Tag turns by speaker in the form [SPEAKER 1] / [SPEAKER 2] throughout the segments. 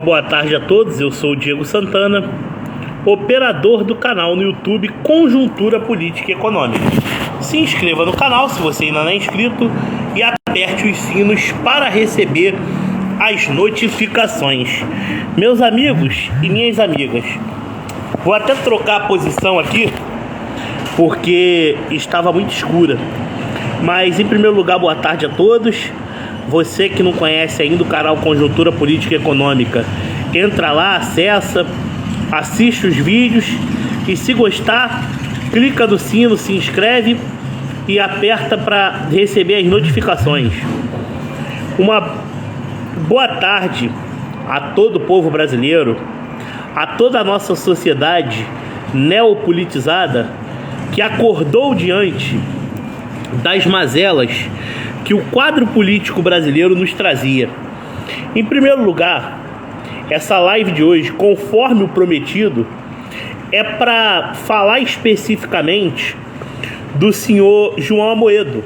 [SPEAKER 1] Boa tarde a todos, eu sou o Diego Santana, operador do canal no YouTube Conjuntura Política e Econômica. Se inscreva no canal se você ainda não é inscrito e aperte os sinos para receber as notificações. Meus amigos e minhas amigas, vou até trocar a posição aqui porque estava muito escura. Mas em primeiro lugar, boa tarde a todos. Você que não conhece ainda o canal Conjuntura Política e Econômica, entra lá, acessa, assiste os vídeos e se gostar, clica no sino, se inscreve e aperta para receber as notificações. Uma boa tarde a todo o povo brasileiro, a toda a nossa sociedade neopolitizada que acordou diante das mazelas que o quadro político brasileiro nos trazia. Em primeiro lugar, essa live de hoje, conforme o prometido, é para falar especificamente do senhor João Amoedo.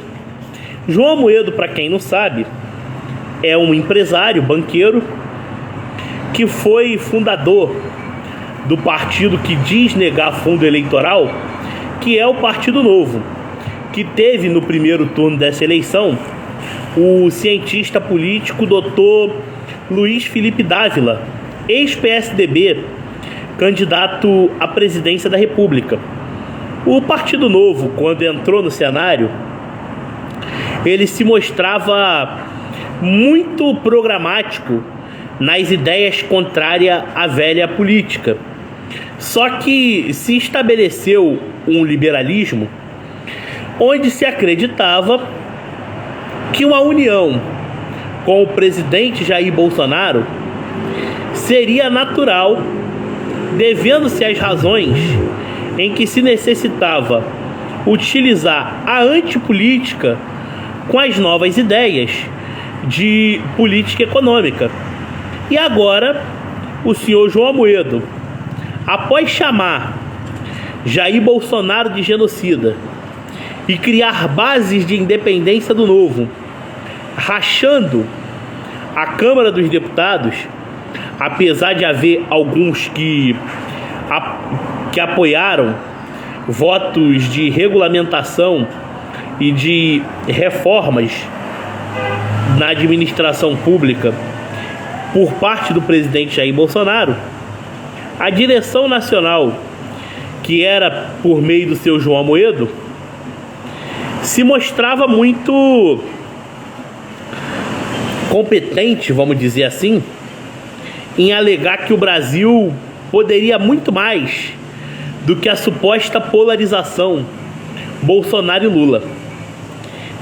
[SPEAKER 1] João Amoedo, para quem não sabe, é um empresário, banqueiro, que foi fundador do partido que diz negar fundo eleitoral, que é o Partido Novo, que teve no primeiro turno dessa eleição o cientista político Dr. Luiz Felipe Dávila, ex-PSDB, candidato à presidência da República. O Partido Novo, quando entrou no cenário, ele se mostrava muito programático nas ideias contrárias à velha política. Só que se estabeleceu um liberalismo onde se acreditava que uma união com o presidente Jair Bolsonaro seria natural, devendo-se às razões em que se necessitava utilizar a antipolítica com as novas ideias de política econômica. E agora, o senhor João Amoedo, após chamar Jair Bolsonaro de genocida e criar bases de independência do Novo, rachando a Câmara dos Deputados, apesar de haver alguns que apoiaram votos de regulamentação e de reformas na administração pública por parte do presidente Jair Bolsonaro, a direção nacional, que era por meio do seu João Amoedo, se mostrava muito competente, vamos dizer assim, em alegar que o Brasil poderia muito mais do que a suposta polarização Bolsonaro e Lula.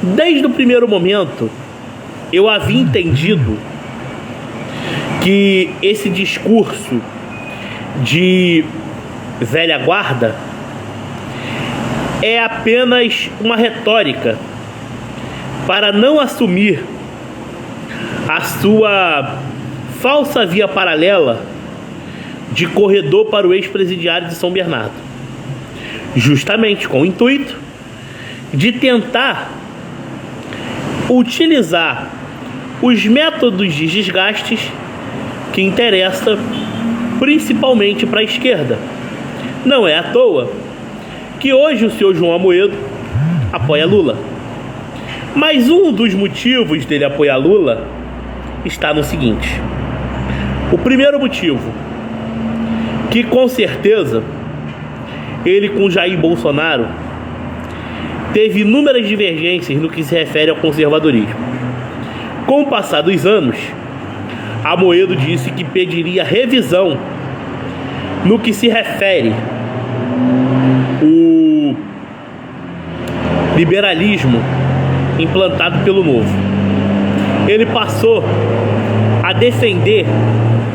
[SPEAKER 1] Desde o primeiro momento, eu havia entendido que esse discurso de velha guarda é apenas uma retórica para não assumir a sua falsa via paralela de corredor para o ex-presidiário de São Bernardo, justamente com o intuito de tentar utilizar os métodos de desgastes que interessam principalmente para a esquerda. Não é à toa que hoje o senhor João Amoedo apoia Lula. Mas um dos motivos dele apoiar Lula está no seguinte. O primeiro motivo, que com certeza ele com Jair Bolsonaro teve inúmeras divergências no que se refere ao conservadorismo. Com o passar dos anos, Amoedo disse que pediria revisão no que se refere o liberalismo implantado pelo Novo. Ele passou a defender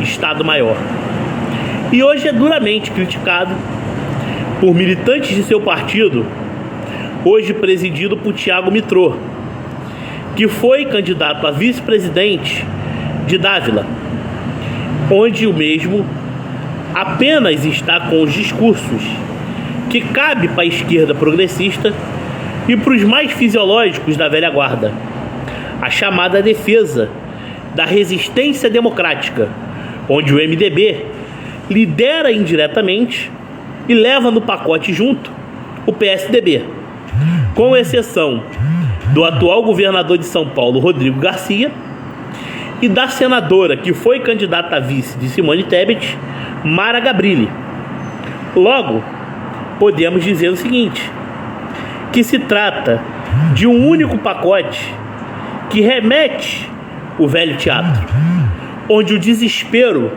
[SPEAKER 1] Estado Maior e hoje é duramente criticado por militantes de seu partido, hoje presidido por Thiago Mitrô, que foi candidato a vice-presidente de Dávila, onde o mesmo apenas está com os discursos que cabe para a esquerda progressista e para os mais fisiológicos da velha guarda, a chamada defesa da resistência democrática onde o MDB lidera indiretamente e leva no pacote junto o PSDB, com exceção do atual governador de São Paulo, Rodrigo Garcia, e da senadora que foi candidata a vice de Simone Tebet, Mara Gabrilli. Logo, podemos dizer o seguinte, que se trata de um único pacote que remete o velho teatro, onde o desespero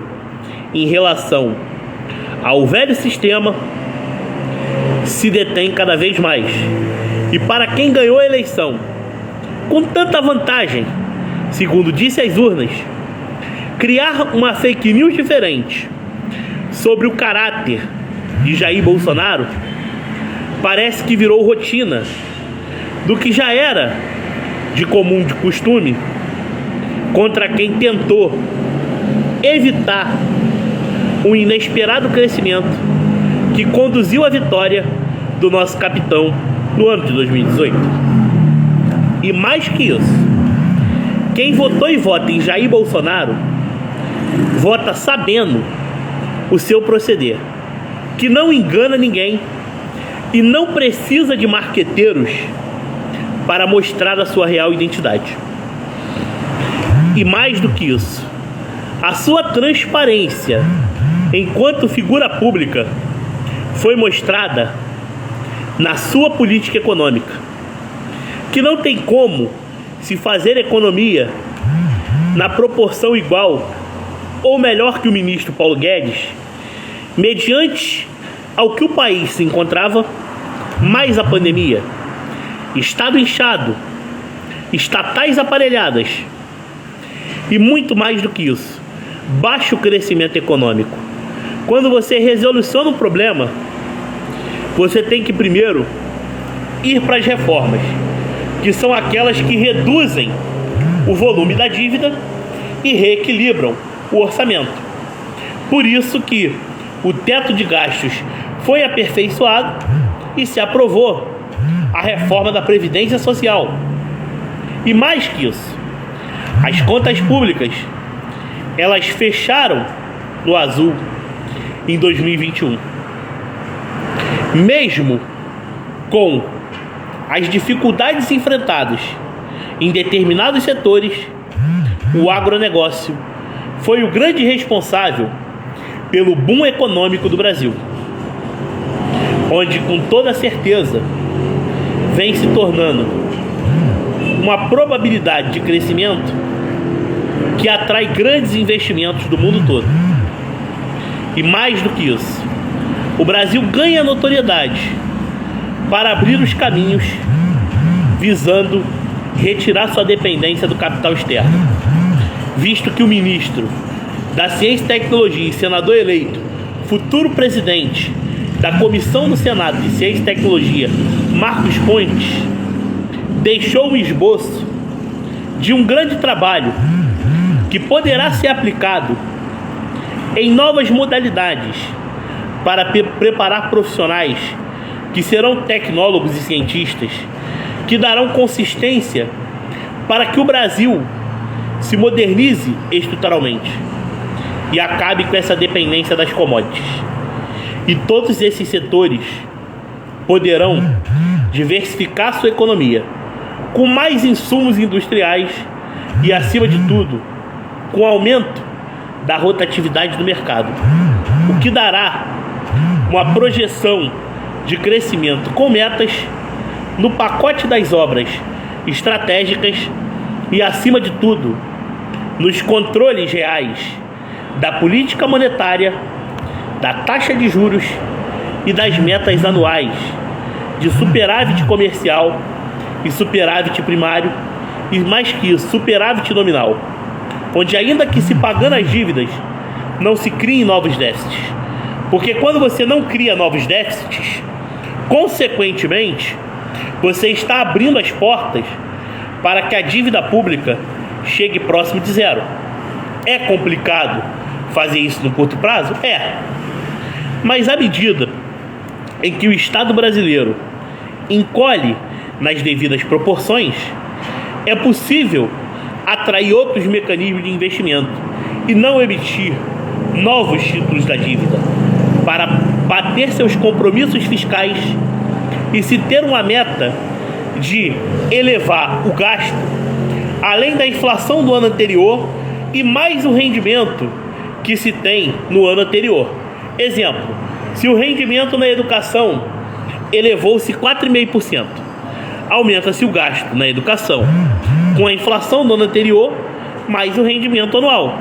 [SPEAKER 1] em relação ao velho sistema se detém cada vez mais. E para quem ganhou a eleição com tanta vantagem, segundo disse as urnas, criar uma fake news diferente sobre o caráter de Jair Bolsonaro parece que virou rotina do que já era de comum de costume contra quem tentou evitar um inesperado crescimento que conduziu à vitória do nosso capitão no ano de 2018. E mais que isso, quem votou e vota em Jair Bolsonaro vota sabendo o seu proceder, que não engana ninguém e não precisa de marqueteiros para mostrar a sua real identidade. E mais do que isso, a sua transparência enquanto figura pública foi mostrada na sua política econômica, que não tem como se fazer economia na proporção igual ou melhor que o ministro Paulo Guedes, mediante ao que o país se encontrava, mais a pandemia, Estado inchado, estatais aparelhadas e muito mais do que isso, baixo crescimento econômico. Quando você resoluciona um problema, você tem que primeiro ir para as reformas, que são aquelas que reduzem o volume da dívida e reequilibram o orçamento. Por isso que o teto de gastos foi aperfeiçoado e se aprovou a reforma da Previdência Social. E mais que isso, as contas públicas, elas fecharam no azul em 2021. Mesmo com as dificuldades enfrentadas em determinados setores, o agronegócio foi o grande responsável pelo boom econômico do Brasil, onde com toda certeza vem se tornando uma probabilidade de crescimento que atrai grandes investimentos do mundo todo. E mais do que isso, o Brasil ganha notoriedade para abrir os caminhos visando retirar sua dependência do capital externo, visto que o ministro da Ciência e Tecnologia e senador eleito, futuro presidente da Comissão do Senado de Ciência e Tecnologia, Marcos Pontes, deixou um esboço de um grande trabalho que poderá ser aplicado em novas modalidades para preparar profissionais que serão tecnólogos e cientistas que darão consistência para que o Brasil se modernize estruturalmente e acabe com essa dependência das commodities. E todos esses setores poderão diversificar sua economia com mais insumos industriais e, acima de tudo, com aumento da rotatividade do mercado, o que dará uma projeção de crescimento com metas no pacote das obras estratégicas e, acima de tudo, nos controles reais da política monetária, da taxa de juros e das metas anuais de superávit comercial e superávit primário e, mais que isso, superávit nominal, onde ainda que se pagando as dívidas não se criem novos déficits, porque quando você não cria novos déficits, consequentemente você está abrindo as portas para que a dívida pública chegue próximo de zero. É complicado fazer isso no curto prazo? É. Mas à medida em que o Estado brasileiro encolhe nas devidas proporções, é possível atrair outros mecanismos de investimento e não emitir novos títulos da dívida para bater seus compromissos fiscais e se ter uma meta de elevar o gasto além da inflação do ano anterior e mais o rendimento que se tem no ano anterior. Exemplo, se o rendimento na educação elevou-se 4,5%, aumenta-se o gasto na educação com a inflação do ano anterior mais o rendimento anual,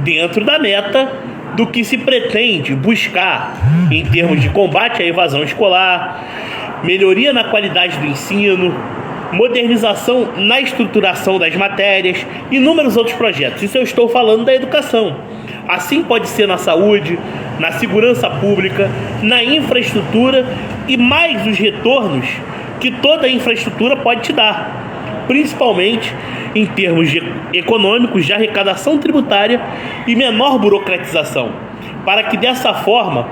[SPEAKER 1] dentro da meta do que se pretende buscar em termos de combate à evasão escolar, melhoria na qualidade do ensino, modernização na estruturação das matérias e inúmeros outros projetos. Isso eu estou falando da educação. Assim pode ser na saúde, na segurança pública, na infraestrutura e mais os retornos que toda a infraestrutura pode te dar, principalmente em termos econômicos, de arrecadação tributária e menor burocratização, para que dessa forma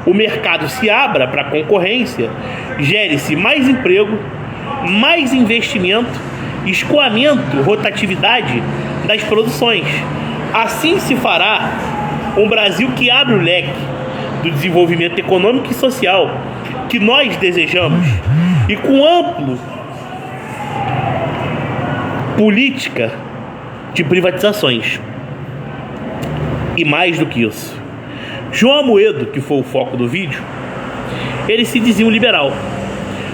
[SPEAKER 1] o mercado se abra para a concorrência, gere-se mais emprego, mais investimento, escoamento, rotatividade das produções. Assim se fará um Brasil que abre o leque do desenvolvimento econômico e social que nós desejamos e com amplo política de privatizações. E mais do que isso, João Amoedo, que foi o foco do vídeo, ele se dizia um liberal,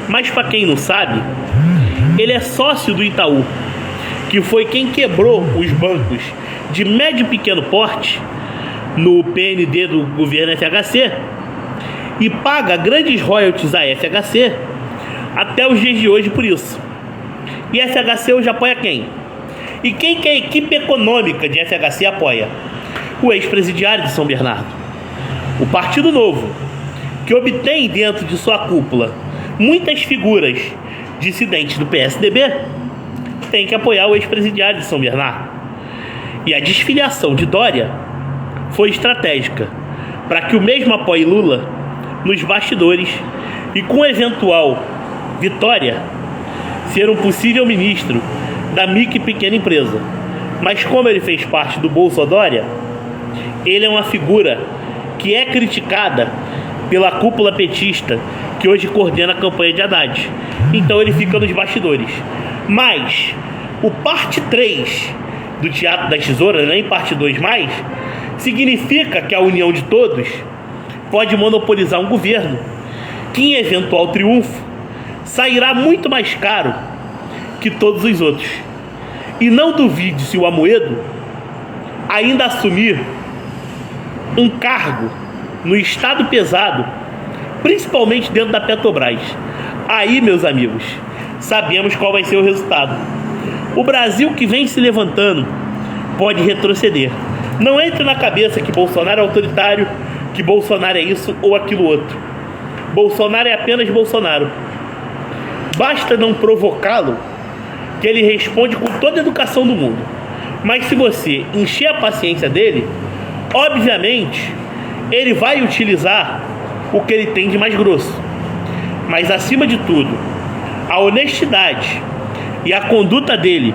[SPEAKER 1] mas para quem não sabe, ele é sócio do Itaú, que foi quem quebrou os bancos de médio e pequeno porte no PND do governo FHC e paga grandes royalties à FHC até os dias de hoje por isso. E FHC hoje apoia quem? E quem que a equipe econômica de FHC apoia? O ex-presidiário de São Bernardo, o Partido Novo, que obtém dentro de sua cúpula muitas figuras dissidentes do PSDB, tem que apoiar o ex-presidiário de São Bernardo. E a desfiliação de Dória foi estratégica para que o mesmo apoie Lula nos bastidores e, com eventual vitória, ser um possível ministro da micro e pequena empresa. Mas como ele fez parte do Bolsodória, ele é uma figura que é criticada pela cúpula petista que hoje coordena a campanha de Haddad. Então ele fica nos bastidores. Mas o parte 3 do Teatro das Tesouras, nem parte 2 mais, significa que a união de todos pode monopolizar um governo que, em eventual triunfo, sairá muito mais caro que todos os outros. E não duvide se o Amoedo ainda assumir um cargo no Estado pesado, principalmente dentro da Petrobras. Aí, meus amigos, sabemos qual vai ser o resultado. O Brasil que vem se levantando pode retroceder. Não entre na cabeça que Bolsonaro é autoritário, que Bolsonaro é isso ou aquilo outro. Bolsonaro é apenas Bolsonaro. Basta não provocá-lo, que ele responde com toda a educação do mundo. Mas se você encher a paciência dele, obviamente, ele vai utilizar o que ele tem de mais grosso. Mas, acima de tudo, a honestidade e a conduta dele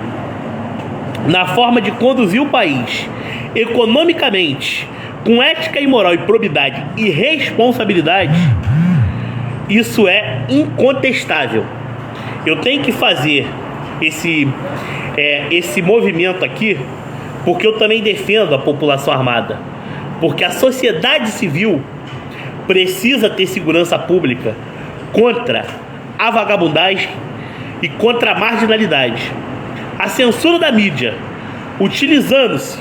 [SPEAKER 1] na forma de conduzir o país economicamente, com ética e moral e probidade e responsabilidade, isso é incontestável. Eu tenho que fazer esse movimento aqui porque eu também defendo a população armada, porque a sociedade civil precisa ter segurança pública contra a vagabundagem e contra a marginalidade. A censura da mídia, utilizando-se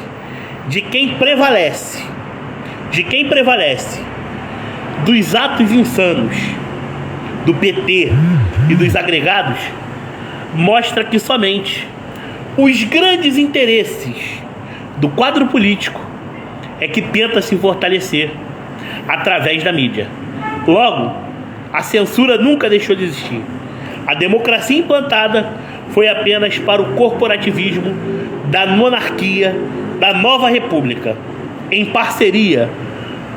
[SPEAKER 1] de quem prevalece dos atos insanos do PT e dos agregados, mostra que somente os grandes interesses do quadro político é que tenta se fortalecer através da mídia. Logo, a censura nunca deixou de existir. A democracia implantada foi apenas para o corporativismo da monarquia, da nova república, em parceria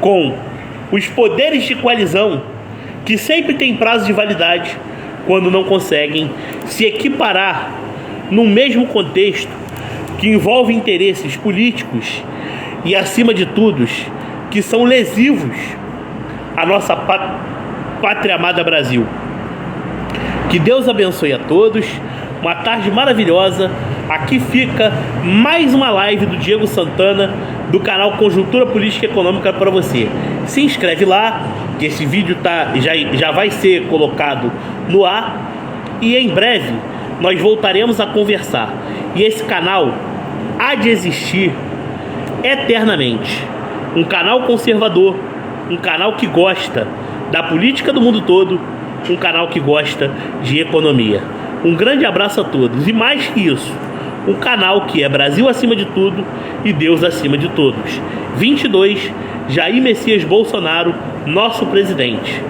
[SPEAKER 1] com os poderes de coalizão que sempre têm prazo de validade quando não conseguem se equiparar no mesmo contexto que envolve interesses políticos e, acima de tudo, que são lesivos à nossa pátria amada Brasil. Que Deus abençoe a todos. Uma tarde maravilhosa. Aqui fica mais uma live do Diego Santana, do canal Conjuntura Política e Econômica, para você. Se inscreve lá, que esse vídeo já vai ser colocado no ar. E em breve nós voltaremos a conversar. E esse canal há de existir eternamente. Um canal conservador, um canal que gosta da política do mundo todo, um canal que gosta de economia. Um grande abraço a todos. E mais que isso, um canal que é Brasil acima de tudo e Deus acima de todos. 22, Jair Messias Bolsonaro, nosso presidente.